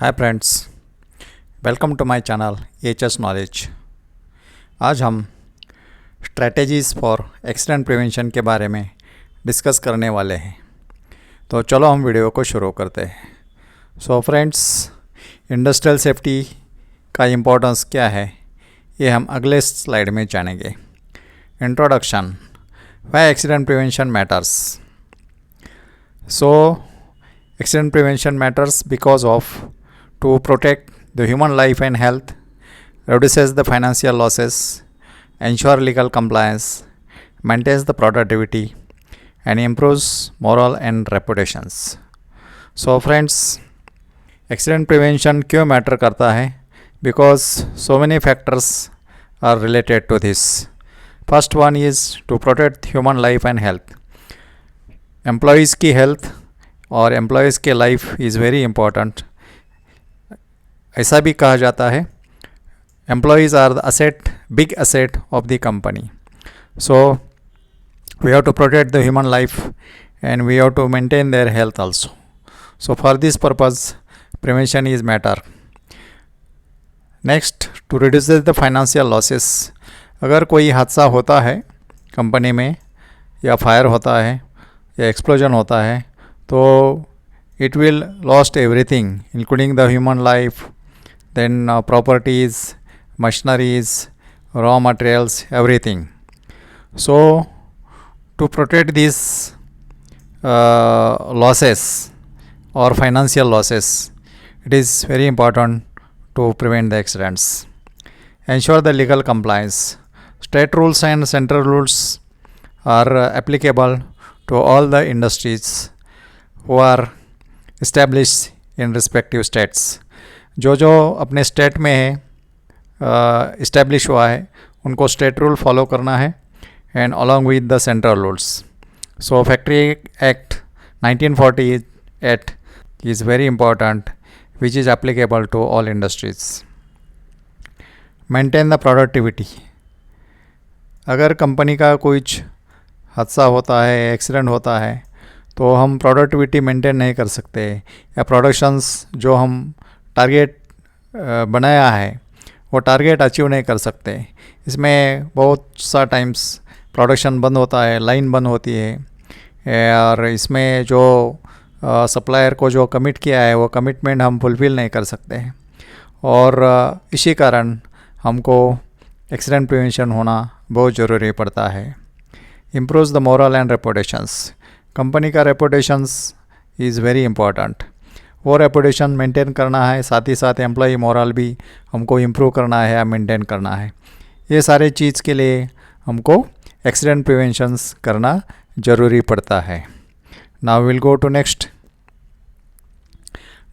Hi friends, welcome to my channel HS knowledge. आज हम strategies for accident prevention के बारे में डिस्कस करने वाले हैं। तो चलो हम वीडियो को शुरू करते हैं। सो फ्रेंड्स, इंडस्ट्रियल सेफ्टी का इम्पोर्टेंस क्या है ये हम अगले स्लाइड में जानेंगे। Introduction, why accident prevention matters. So accident prevention matters because of to protect the human life and health, reduces the financial losses, ensure legal compliance, maintains the productivity and improves moral and reputations. So friends, accident prevention क्यों matter करता है? Because so many factors are related to this. First one is to protect human life and health. Employees की health और employees के life is very important. ऐसा भी कहा जाता है employees are the asset, big asset of the company. So we have to protect the human life and we have to maintain their health also. So for this purpose prevention is matter. Next, to reduce the financial losses. अगर कोई हादसा होता है company में, या fire होता है या एक्सप्लोजन होता है, तो it will lost everything including the human life, then properties, machineries, raw materials, everything. So to protect these losses or financial losses, it is very important to prevent the accidents. Ensure the legal compliance. State rules and central rules are applicable to all the industries who are established in respective states. जो अपने state में है, establish हुआ है, उनको state rule follow करना है and along with the central rules. So factory act 1948 is very important which is applicable to all industries. Maintain the productivity. अगर कंपनी का कुछ हादसा होता है, एक्सीडेंट होता है, तो हम प्रोडक्टिविटी मेंटेन नहीं कर सकते, या प्रोडक्शंस जो हम टारगेट बनाया है वो टारगेट अचीव नहीं कर सकते। इसमें बहुत सा टाइम्स प्रोडक्शन बंद होता है, लाइन बंद होती है, और इसमें जो सप्लायर को जो कमिट किया है वो कमिटमेंट हम फुलफ़िल नहीं कर सकते, और इसी कारण हमको एक्सीडेंट प्रिवेंशन होना बहुत ज़रूरी पड़ता है। Improves the moral and reputations. Company का रेपुटेशंस इज़ वेरी इम्पॉर्टेंट। वो रेपुटेशन मेंटेन करना है, साथ ही साथ एम्प्लॉई मोरल भी हमको इम्प्रूव करना है या मेंटेन करना है। ये सारे चीज़ के लिए हमको एक्सीडेंट प्रिवेंशंस करना ज़रूरी पड़ता है। Now will go to next.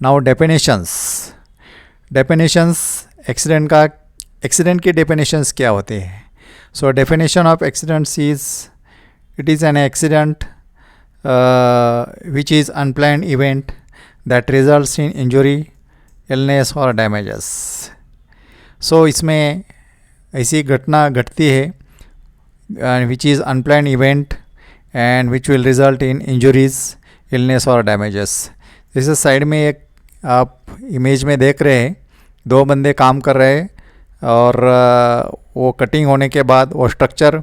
Now definitions. Accident की डेफिनेशंस क्या होते हैं? So definition of accidents is, it is an accident which is unplanned event that results in injury, illness or damages. So इसमें ऐसी घटना घटती है which is unplanned event and which will result in injuries, illness or damages. जैसे side में एक आप image में देख रहे हैं, दो बंदे काम कर रहे हैं और वो कटिंग होने के बाद वो स्ट्रक्चर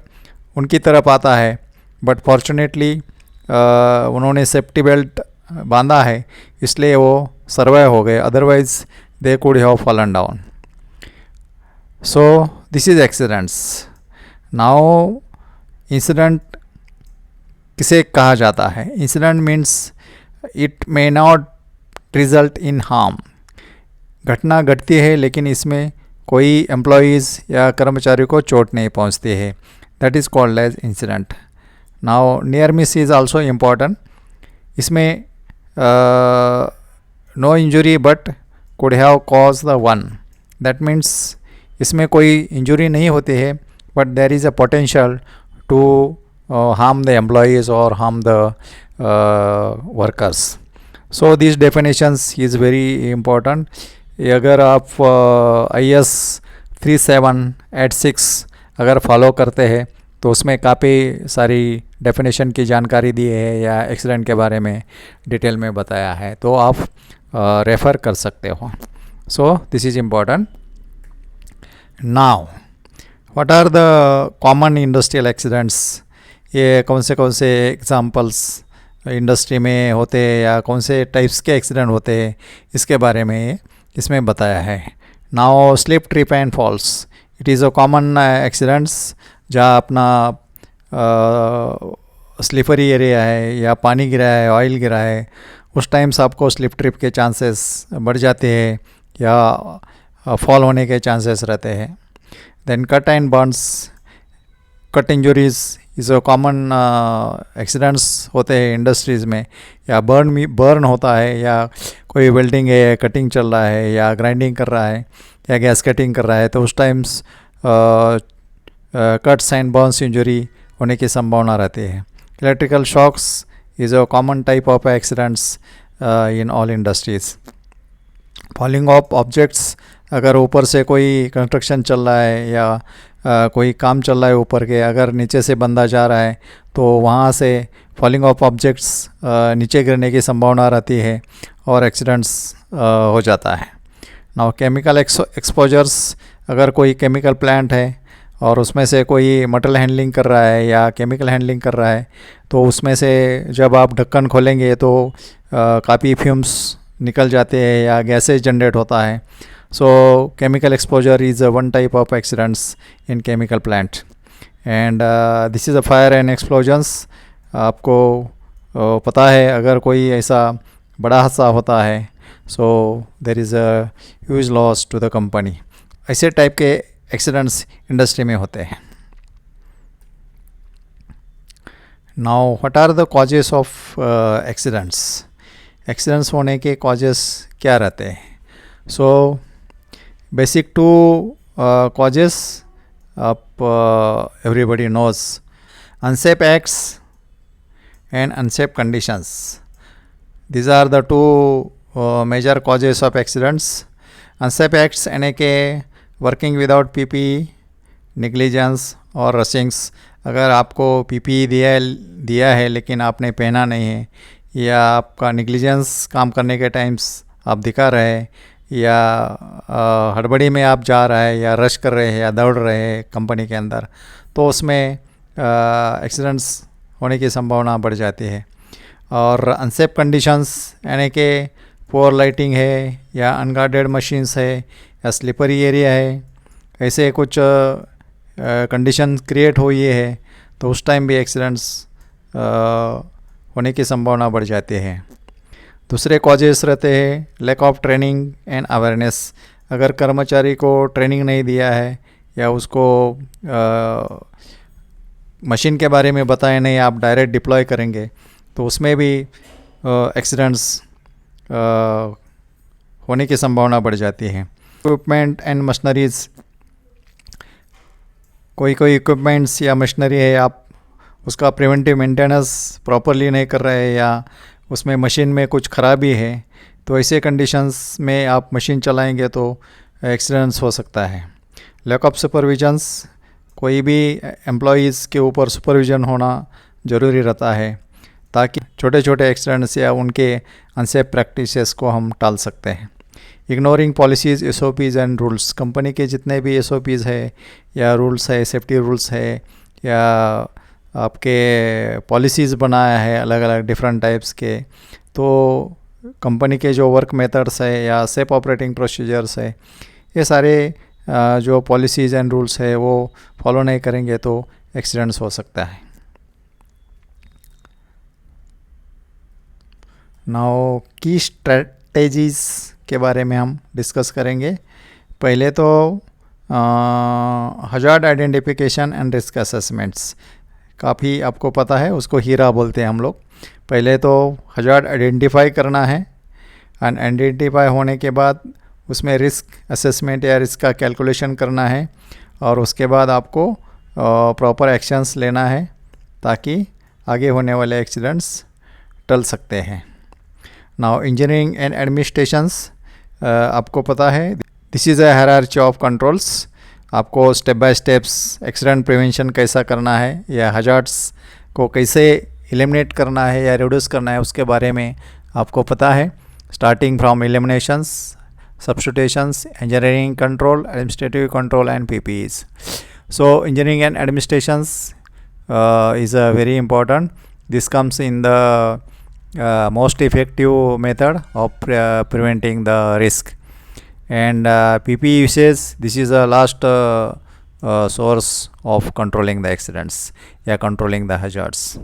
उनकी तरफ आता है, बट फॉर्चुनेटली उन्होंने सेफ्टी बेल्ट बांधा है, इसलिए वो सर्वाइव हो गए, otherwise they could have fallen down. So this is accidents. Now incident किसे कहा जाता है? Incident means it may not result in harm. घटना घटती है लेकिन इसमें कोई एम्प्लॉयज़ या कर्मचारी को चोट नहीं पहुंचती है, that is called as incident. Now near miss is also important. इसमें no injury but could have cause the one, that means इसमें कोई इंजुरी नहीं होती है but there is a potential to harm the employees और harm the workers. So this definitions is very important. अगर आप IS 3786 अगर फॉलो करते हैं तो उसमें काफ़ी सारी डेफिनेशन की जानकारी दी है या एक्सीडेंट के बारे में डिटेल में बताया है, तो आप रेफ़र कर सकते हो. So this is important. Now what are the common industrial accidents. ये कौन से एग्जांपल्स इंडस्ट्री में होते हैं या कौन से टाइप्स के एक्सीडेंट होते हैं, इसके बारे में इसमें बताया है. Now slip trip and falls, it is a common accidents जहाँ अपना स्लिपरी एरिया है या पानी गिरा है, ऑयल गिरा है, उस टाइम्स आपको स्लिप ट्रिप के चांसेस बढ़ जाते हैं या फॉल होने के चांसेस रहते हैं. Then cut and burns, cut injuries is a common accidents होते हैं इंडस्ट्रीज़ में. या बर्न होता है या कोई वेल्डिंग है, कटिंग चल रहा है या ग्राइंडिंग कर रहा है या गैस कटिंग कर रहा है, तो उस times cuts and burns injury होने की संभावना रहती है. Electrical shocks is a common type of accidents in all industries. Falling of objects, अगर ऊपर से कोई कंस्ट्रक्शन चल रहा है या कोई काम चल रहा है ऊपर के, अगर नीचे से बंदा जा रहा है तो वहाँ से फॉलिंग ऑफ ऑब्जेक्ट्स नीचे गिरने की संभावना रहती है और एक्सीडेंट्स हो जाता है. नाउ केमिकल एक्सपोजर्स, अगर कोई केमिकल प्लांट है और उसमें से कोई मटेरियल हैंडलिंग कर रहा है या केमिकल हैंडलिंग कर रहा है, तो उसमें से जब आप ढक्कन खोलेंगे तो काफ़ी फ्यूम्स निकल जाते हैं या गैसेज जनरेट होता है. So chemical exposure is one type of accidents in chemical plant. And this is a fire and explosions. आपको पता है अगर कोई ऐसा बड़ा हादसा होता है, so there is a huge loss to the company. ऐसे टाइप के एक्सीडेंट्स इंडस्ट्री में होते हैं. Now what are the causes of accidents? Accidents होने के causes क्या रहते हैं? So basic two causes everybody knows: unsafe acts and unsafe conditions. These are the two major causes of accidents. Unsafe acts यानी कि working without PPE, negligence और rushings. अगर आपको PPE दिया है लेकिन आपने पहना नहीं है, या आपका negligence काम करने के टाइम्स आप दिखा रहे हैं, या हड़बड़ी में आप जा रहे हैं या रश कर रहे हैं या दौड़ रहे हैं कंपनी के अंदर, तो उसमें एक्सीडेंट्स होने की संभावना बढ़ जाती है. और अनसेफ कंडीशंस यानी कि पुअर लाइटिंग है या अनगार्डेड मशीन्स है या स्लिपरी एरिया है, ऐसे कुछ कंडीशन क्रिएट हुई है, तो उस टाइम भी एक्सीडेंट्स होने की संभावना बढ़ जाती है. दूसरे कॉजेस रहते हैं lack of training and awareness. अगर कर्मचारी को ट्रेनिंग नहीं दिया है या उसको मशीन के बारे में बताया नहीं, आप डायरेक्ट डिप्लॉय करेंगे, तो उसमें भी एक्सीडेंट्स होने की संभावना बढ़ जाती है. इक्विपमेंट एंड मशीनरीज, कोई इक्विपमेंट्स या मशीनरी है, आप उसका प्रिवेंटिव मेंटेनेंस प्रॉपरली नहीं कर रहे हैं या उसमें मशीन में कुछ ख़राबी है, तो ऐसे कंडीशंस में आप मशीन चलाएंगे तो एक्सीडेंट्स हो सकता है. लैक ऑफ सुपरविजन्स, कोई भी एम्प्लॉइज़ के ऊपर सुपरविज़न होना ज़रूरी रहता है ताकि छोटे छोटे एक्सीडेंट्स या उनके अनसेफ प्रैक्टिसेस को हम टाल सकते हैं. Ignoring policies, SOPs and rules, company के जितने भी SOPs है या रूल्स है, सेफ्टी रूल्स है या आपके पॉलिसीज़ बनाया है अलग अलग डिफरेंट टाइप्स के, तो कंपनी के जो वर्क मेथड्स है या सेफ ऑपरेटिंग प्रोसीजर्स है, ये सारे जो पॉलिसीज़ एंड रूल्स है वो फॉलो नहीं करेंगे तो एक्सीडेंट्स हो सकता है. नाउ की स्ट्रेटेजीज़ के बारे में हम डिस्कस करेंगे. पहले तो hazard identification and risk assessments, काफ़ी आपको पता है, उसको हीरा बोलते हैं हम लोग. पहले तो हजार्ड आइडेंटिफाई करना है, एंड आइडेंटिफाई होने के बाद उसमें रिस्क असेसमेंट या रिस्क का कैलकुलेशन करना है, और उसके बाद आपको प्रॉपर एक्शंस लेना है ताकि आगे होने वाले एक्सीडेंट्स टल सकते हैं. नाउ इंजीनियरिंग एंड एडमिनिस्ट्रेशंस, आपको पता है this is a hierarchy of controls. आपको step by steps accident prevention कैसा करना है या हजार्ड्स को कैसे एलिमिनेट करना है या रिड्यूस करना है, उसके बारे में आपको पता है. starting from eliminations, substitutions, engineering control, administrative control, and PPEs. So engineering and administrations is very important. This comes in the most effective method of preventing the risk. And PPE usage, this is the last source of controlling the accidents, controlling the hazards.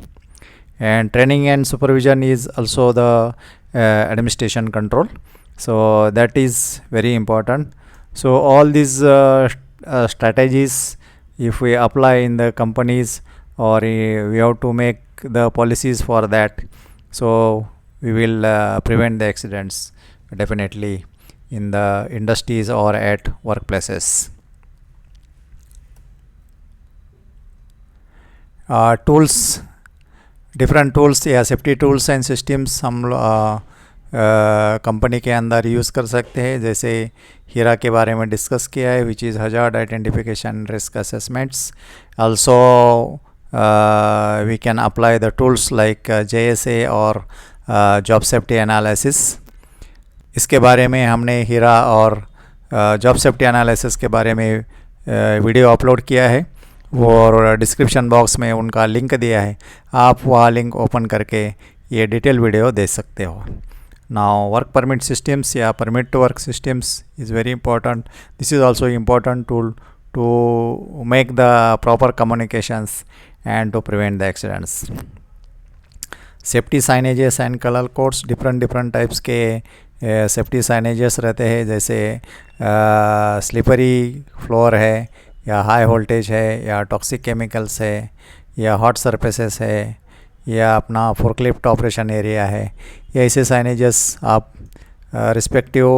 And training and supervision is also the administration control, so that is very important. So all these strategies, if we apply in the companies, or we have to make the policies for that, so we will prevent the accidents definitely in the industries or at workplaces. Tools, different tools या safety tools and systems हम company के अंदर use कर सकते हैं. जैसे हीरा के बारे में डिस्कस किया है, which is hazard identification risk assessments. Also we can apply the tools like JSA और जॉब सेफ्टी एनालिसिस. इसके बारे में हमने हीरा और जॉब सेफ्टी एनालिसिस के बारे में वीडियो अपलोड किया है, और डिस्क्रिप्शन बॉक्स में उनका लिंक दिया है. आप वह लिंक ओपन करके ये डिटेल वीडियो देख सकते हो. नाउ वर्क परमिट सिस्टम्स या permit to work systems is very important. This is also important tool to make the proper communications and to prevent the accidents. Safety signages and colour codes, different types के safety signages रहते हैं. जैसे slippery floor है, या high voltage है, या toxic chemicals है, या हॉट सरफेसेस है, या अपना फोर्कलिफ्ट ऑपरेशन एरिया है. ये ऐसे साइनेजेस आप रिस्पेक्टिव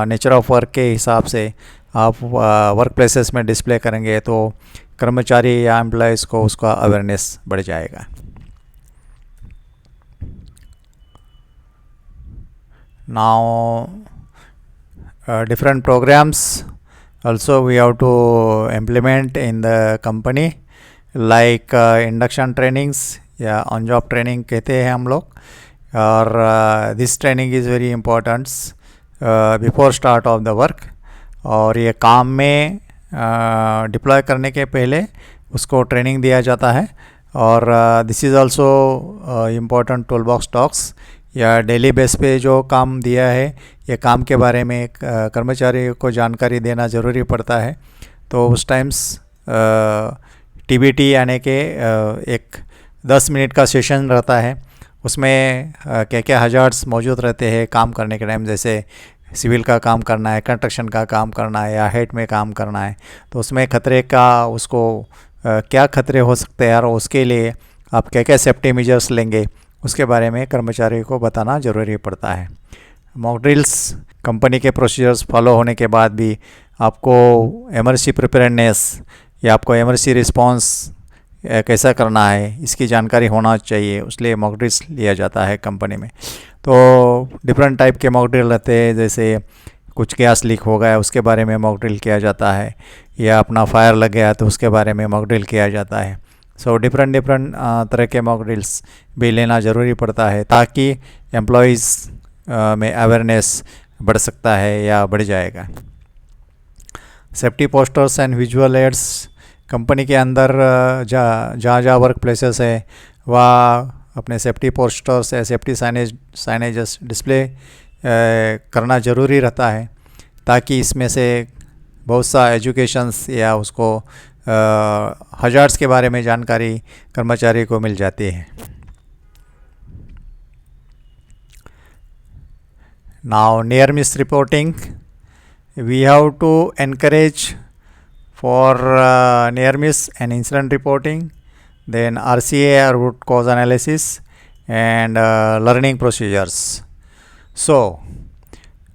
नेचर ऑफ वर्क के हिसाब से आप वर्क प्लेसेस में डिस्प्ले करेंगे तो कर्मचारी या एम्प्लॉयज़ को उसका अवेयरनेस बढ़ जाएगा. Now different programs also we have to implement in the company, like induction trainings या on job training कहते हैं हम लोग. और this training is very important before start of the work. और ये काम में डिप्लॉय करने के पहले उसको ट्रेनिंग दिया जाता है. और this is also important tool box talks, या डेली बेस पे जो काम दिया है, ये काम के बारे में कर्मचारी को जानकारी देना ज़रूरी पड़ता है. तो उस टाइम्स TBT यानी कि एक 10 मिनट का सेशन रहता है. उसमें क्या क्या हजार्ड्स मौजूद रहते हैं काम करने के टाइम. जैसे सिविल का काम करना है, कंस्ट्रक्शन का काम करना है, या हेड में काम करना है, तो उसमें खतरे का उसको क्या खतरे हो सकते हैं और उसके लिए आप क्या क्या सेफ्टी मेजर्स लेंगे, उसके बारे में कर्मचारी को बताना ज़रूरी पड़ता है. मॉक ड्रिल्स, कंपनी के प्रोसीजर्स फॉलो होने के बाद भी आपको इमरजेंसी प्रिपेयर्डनेस या आपको इमरजेंसी रिस्पांस कैसा करना है, इसकी जानकारी होना चाहिए. इसलिए मॉक ड्रिल्स लिया जाता है कंपनी में. तो डिफरेंट टाइप के मॉक ड्रिल रहते हैं. जैसे कुछ गैस लीक हो गया, उसके बारे में मॉक ड्रिल किया जाता है, या अपना फायर लग गया तो उसके बारे में मॉक ड्रिल किया जाता है. सो डिफरेंट तरह के मॉक ड्रिल्स भी लेना ज़रूरी पड़ता है, ताकि एम्प्लॉयज़ में अवेयरनेस बढ़ सकता है या बढ़ जाएगा. Safety posters and visual aids, company के अंदर जहाँ वर्क प्लेसेस है वहाँ अपने सेफ्टी पोस्टर्स या सेफ्टी साइनेजेस डिस्प्ले करना ज़रूरी रहता है, ताकि इसमें से बहुत सा एजुकेशंस या उसको हजार्ड्स के बारे में जानकारी कर्मचारी को मिल जाती है. Now near miss reporting, we have to encourage for near miss and incident reporting, then RCA or root cause analysis, and learning procedures. So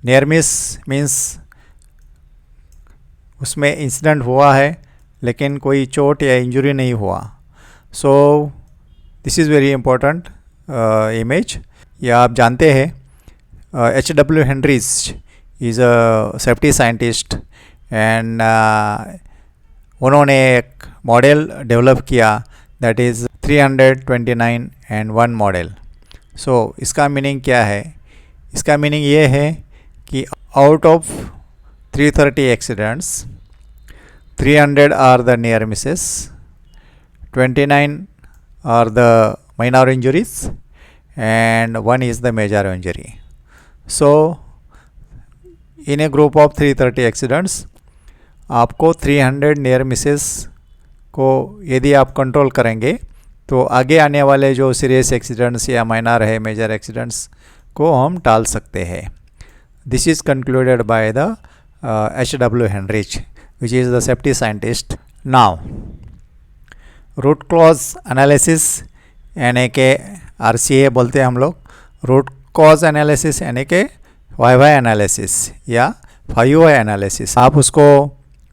near miss means उसमें इंसिडेंट हुआ है लेकिन कोई चोट या इंजरी नहीं हुआ. सो this is very important image. या आप जानते हैं H.W. Hendrys is a safety scientist, and उन्होंने एक मॉडल डेवलप किया, that is 329 and 1 model. So इसका मीनिंग क्या है? इसका मीनिंग ये है कि out of 330 accidents 300 are the near misses, 29 are the minor injuries and 1 is the major injury. So in a group of 330 accidents आपको 300 near Mrs को यदि आप कंट्रोल करेंगे तो आगे आने वाले जो सीरियस एक्सीडेंट्स या माइनर है मेजर एक्सीडेंट्स को हम टाल सकते हैं. This is concluded by the H.W. Henrich, which is the safety scientist. Now root cause analysis यानी कि RCA बोलते हैं हम लोग. रूट कॉज एनालिसिस यानी कि 5Y एनालिसिस या 5Y एनालिसिस. आप उसको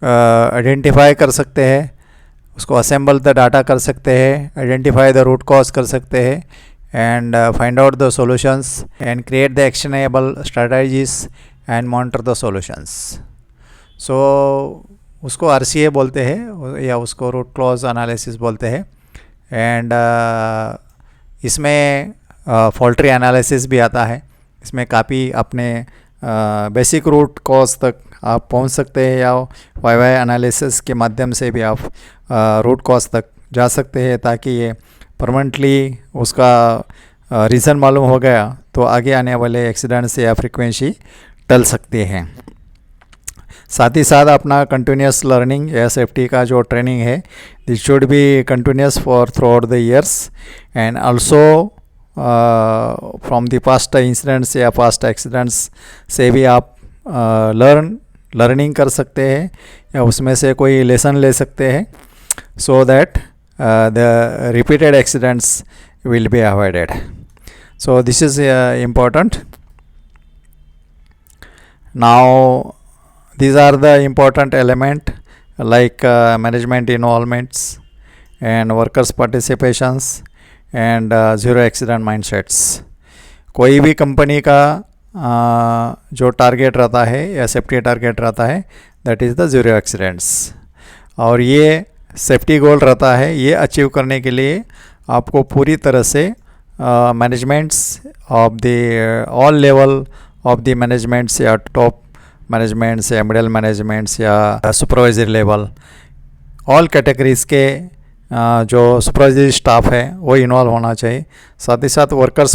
आइडेंटिफाई कर सकते हैं, उसको असेंबल द डाटा कर सकते हैं, आइडेंटिफाई द रूट कॉज कर सकते हैं and find out the solutions and create the actionable strategies and monitor the solutions. So उसको RCA बोलते हैं या उसको रूट कॉज एनालिसिस बोलते हैं. एंड इसमें फॉल्ट्री एनालिसिस भी आता है. इसमें काफ़ी अपने बेसिक रूट कॉज तक आप पहुंच सकते हैं या 5Y एनालिसिस के माध्यम से भी आप रूट कॉज तक जा सकते हैं, ताकि ये परमानेंटली उसका रीज़न मालूम हो गया तो आगे आने वाले एक्सीडेंट्स या फ्रीक्वेंसी टल सकते हैं. साथ ही साथ अपना कंटिन्यूस लर्निंग या सेफ्टी का जो ट्रेनिंग है this should be continuous for through out the years and also from the past incidents या पास्ट एक्सीडेंट्स से भी आप लर्निंग कर सकते हैं या उसमें से कोई लेसन ले सकते हैं, so that the repeated accidents will be avoided. So this is important. Now these are the important element like management involvements and workers participations and zero accident mindsets. कोई भी कंपनी का जो टारगेट रहता है या सेफ्टी टारगेट रहता है that is the zero accidents. और ये सेफ्टी गोल रहता है, ये अचीव करने के लिए आपको पूरी तरह से managements of the all level of the managements या टॉप मैनेजमेंट्स या मिडल मैनेजमेंट्स या सुपरवाइजरी लेवल ऑल कैटेगरीज़ के जो सुपरवाइजरी स्टाफ है वो इन्वॉल्व होना चाहिए. साथ ही साथ वर्कर्स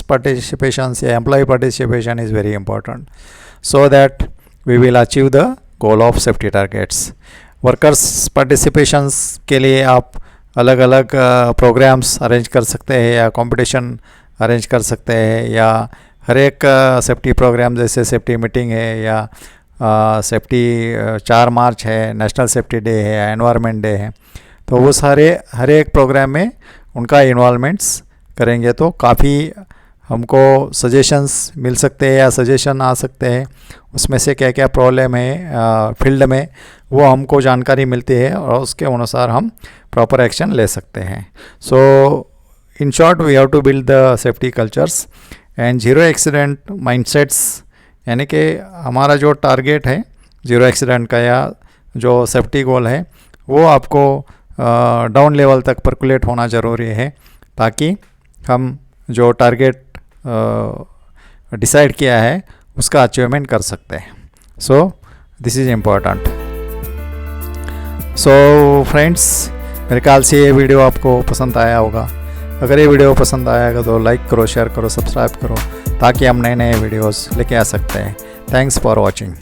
पार्टिसिपेशंस या employ participation is very important so that we will achieve the goal of safety targets. Workers participations के लिए आप अलग अलग प्रोग्राम्स अरेंज कर सकते हैं या कंपटीशन अरेंज कर सकते हैं, या हर एक सेफ्टी प्रोग्राम जैसे सेफ्टी मीटिंग है या सेफ्टी 4 मार्च है, नेशनल सेफ्टी डे है, एनवायरनमेंट डे है, तो वो सारे हर एक प्रोग्राम में उनका इन्वॉल्वमेंट्स करेंगे तो काफ़ी हमको सजेशंस मिल सकते हैं या सजेशन आ सकते हैं. उसमें से क्या क्या प्रॉब्लम है फील्ड में वो हमको जानकारी मिलती है और उसके अनुसार हम प्रॉपर एक्शन ले सकते हैं. So in short we have to build the safety cultures and zero accident mindsets, यानी कि हमारा जो टारगेट है ज़ीरो एक्सीडेंट का या जो सेफ्टी गोल है वो आपको डाउन लेवल तक परकुलेट होना ज़रूरी है, ताकि हम जो टारगेट डिसाइड किया है उसका अचीवमेंट कर सकते हैं. सो this is important. So friends, मेरे ख्याल से ये वीडियो आपको पसंद आया होगा. अगर ये वीडियो पसंद आएगा तो लाइक करो, शेयर करो, सब्सक्राइब करो, ताकि हम नए नए वीडियोस लेके आ सकते हैं. Thanks for watching.